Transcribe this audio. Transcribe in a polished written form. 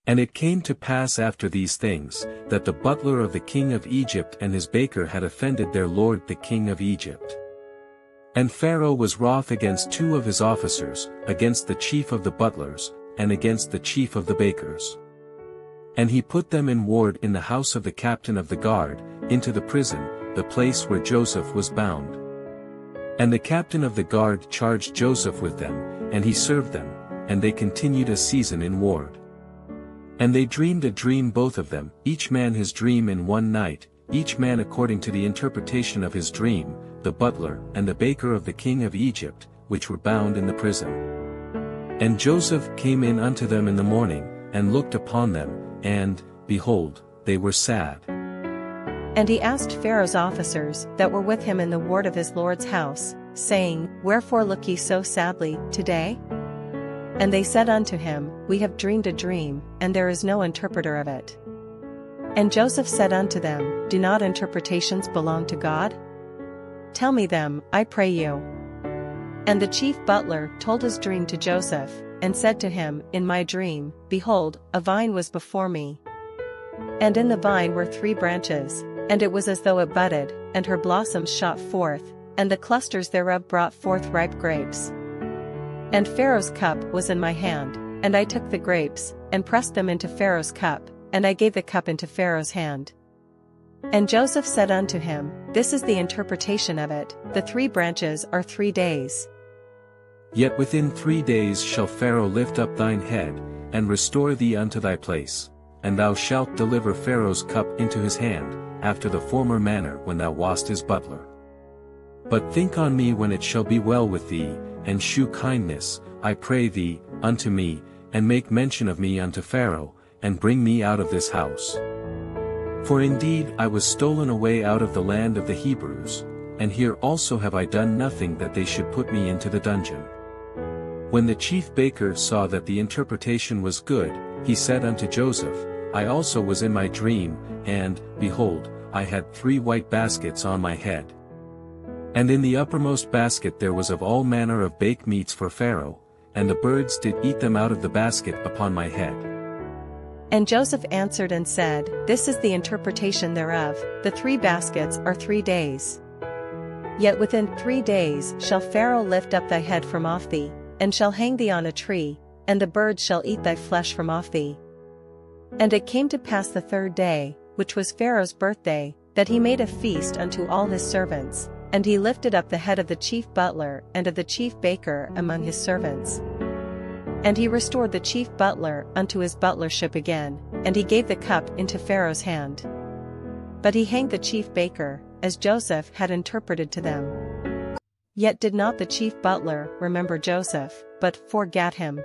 And it came to pass after these things, that the butler of the king of Egypt and his baker had offended their lord the king of Egypt. And Pharaoh was wroth against two of his officers, against the chief of the butlers, and against the chief of the bakers. And he put them in ward in the house of the captain of the guard, into the prison, the place where Joseph was bound. And the captain of the guard charged Joseph with them, and he served them, and they continued a season in ward. And they dreamed a dream both of them, each man his dream in one night, each man according to the interpretation of his dream, the butler and the baker of the king of Egypt, which were bound in the prison. And Joseph came in unto them in the morning, and looked upon them, and, behold, they were sad. And he asked Pharaoh's officers that were with him in the ward of his lord's house, saying, Wherefore look ye so sadly, today? And they said unto him, We have dreamed a dream, and there is no interpreter of it. And Joseph said unto them, Do not interpretations belong to God? Tell me them, I pray you. And the chief butler told his dream to Joseph, and said to him, In my dream, behold, a vine was before me. And in the vine were 3 branches, and it was as though it budded, and her blossoms shot forth, and the clusters thereof brought forth ripe grapes. And Pharaoh's cup was in my hand, and I took the grapes, and pressed them into Pharaoh's cup, and I gave the cup into Pharaoh's hand. And Joseph said unto him, This is the interpretation of it, the 3 branches are 3 days. Yet within 3 days shall Pharaoh lift up thine head, and restore thee unto thy place, and thou shalt deliver Pharaoh's cup into his hand, after the former manner when thou wast his butler. But think on me when it shall be well with thee, and shew kindness, I pray thee, unto me, and make mention of me unto Pharaoh, and bring me out of this house. For indeed I was stolen away out of the land of the Hebrews, and here also have I done nothing that they should put me into the dungeon. When the chief baker saw that the interpretation was good, he said unto Joseph, I also was in my dream, and, behold, I had 3 white baskets on my head. And in the uppermost basket there was of all manner of baked meats for Pharaoh, and the birds did eat them out of the basket upon my head. And Joseph answered and said, This is the interpretation thereof, the 3 baskets are 3 days. Yet within 3 days shall Pharaoh lift up thy head from off thee, and shall hang thee on a tree, and the birds shall eat thy flesh from off thee. And it came to pass the 3rd day, which was Pharaoh's birthday, that he made a feast unto all his servants, and he lifted up the head of the chief butler and of the chief baker among his servants. And he restored the chief butler unto his butlership again, and he gave the cup into Pharaoh's hand. But he hanged the chief baker, as Joseph had interpreted to them. Yet did not the chief butler remember Joseph, but forgat him.